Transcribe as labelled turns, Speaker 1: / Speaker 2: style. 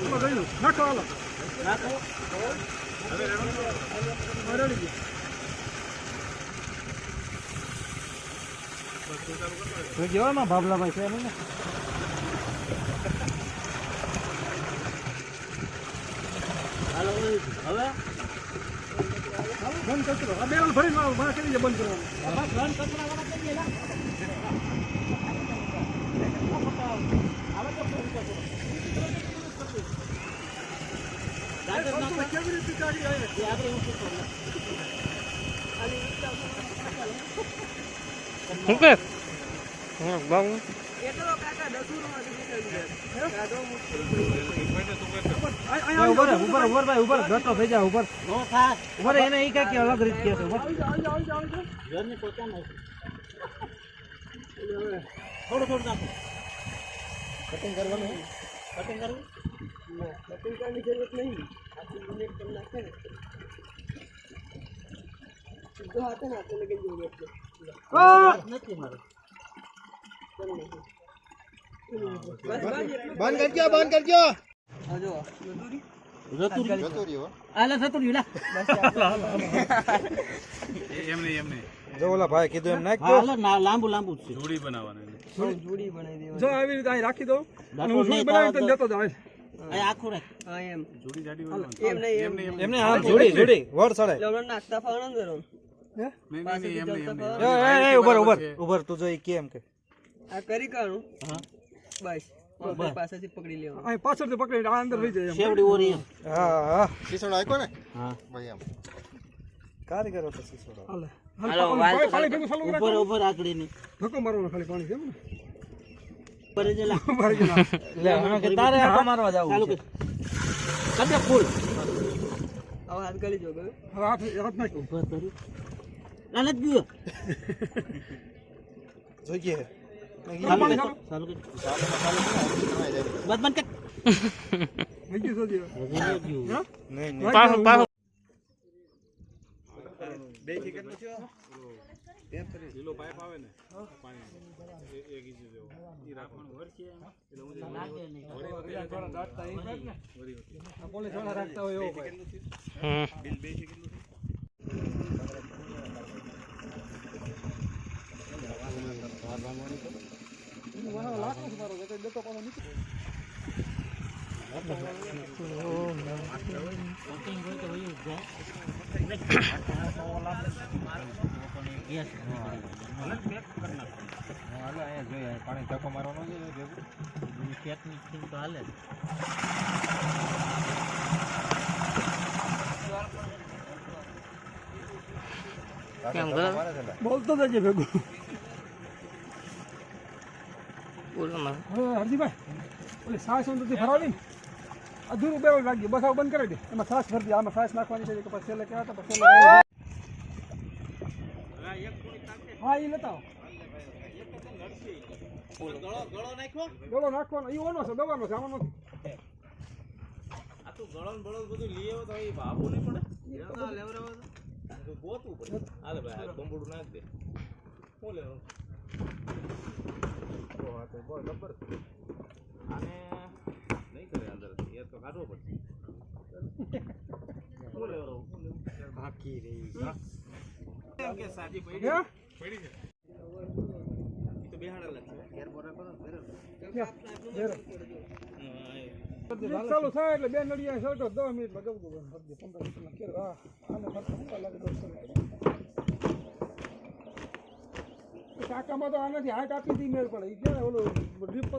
Speaker 1: નાખો હાલો નાખો જેવામાં ભાભલાભાઈ છે ને હાલો હવે બંધ કરતો આ બેલ ભરી માં કરી દે બંધ કરવાનું બંધ કરવા વાળા કરી દે આવે તો ફોન કરતો દાદા ના કેવી રીતે કાઢી આવે આપણે હું શું કરું ખાલી હું કે બાબુ એટલો કાકા દસુરો કાઢો મુશ્કેલ ઉપર ભાઈ ઉપર ઘટો થઈ જા ઉપર નો થા ઉપર એને ઈ કે અલગ રીત કે છે ઉપર ઘરની પોતા ન થોડું નાખો કટિંગ કરવાનું કટિંગ કરવું ના કટિંગ કરવાની જરૂરત નહીં આટલું મિનિટ કરી નાખે ને સીધો હાથે ને આપણે લગી જરૂરત નથી મારે બંધ કરજો આજો રતુરી આલા રતુરી લા એમને જો ઓલા ભાઈ કીધું એમ નાખ દો હાલો લાંબુ છે જોડી બનાવવાની જોડી બનાવી દેવાની જો આવી રીતે અહીં રાખી દો અને હું જોડી બનાવી તને દેતો જાવ આ આખું રાખ હા એમ જોડી જાડી બનાવવાની એમને હા જોડી વડ સડાય લવણ નાખતા ફાવણ અંદર હે નહીં એ ઉભર તું જો ઈ કેમ કે આ કરી કાણું હા બસ પાછળથી પકડી લેવાનું આ પાછળથી પકડી આ અંદર લઈ જાય શેવડી ઓરી હા સીસોડો આકો ને હા ભાઈ આમ કારીગરો તો સીસોડો હાલો ઉપર આકડી ની ધક્કો મારવાનો ખાલી પાણી કેમ ને ઉપર જલા લે કે તારે આકો મારવા જાવ ચાલુ કર કદે ફૂલ હવે હાથ ગળી જો હવે હાથ નાખ ઉપર કરી લાલચ ગયો જોઈએ ચાલુ કર બંધ કર નહીં જો દિયો નહીં પાછો બે થી કેટલું છે એમ કરી લીલો પાઇપ આવે ને પાણી એક ઇંચ જેવો ઈ રાખવાનું વરસે એટલે હું લાગે નહીં થોડા દાટતા એ કર ને આ પોલીસ વાળા રાખતા હોય એવો ભાઈ બિલ બે થી કેટલું પાણી ધક્કો મારવાનો બોલતો જજે ભેગું હરજીભાઈ ઓલી સાસ ભરાવી અધૂરું બેવલ રાખજો બસ બંધ કરી દે એમાં સાસ ભરતી આમાં સાસ નાખવાની છે કે પછી છેલ્લે કહેવા તો પછી હા એ લેતા ગળો નાખવાનો એ ઓનો છે દવાનો છે આમાં નથી આ તો ગળો ને બળો બધું લઈ આવો તો એ ભાવવું નહીં પડે લેવરાવા ગોતવું પડે હાલે ભાઈ બંબુડું નાખ દે શું લેવાનું તો બહુ જબર આને નહીં કરે અંદર એ તો કાઢવો પડશે શું લેવરાવું બાકી રહી એમ કે સાજી પડી છે તો બેહાડા લાગે ઘેર બોરા કરો ચાલુ થાય એટલે બે નડિયા સળકો 10 મિનિટમાં ગવું ગયું 15 મિનિટમાં કેર હા આને ફરતા લાગે 10 કાકામાં તો આનાથી હાથ આપી દી મેળ પડે એ કે ઓલું ડ્રીપ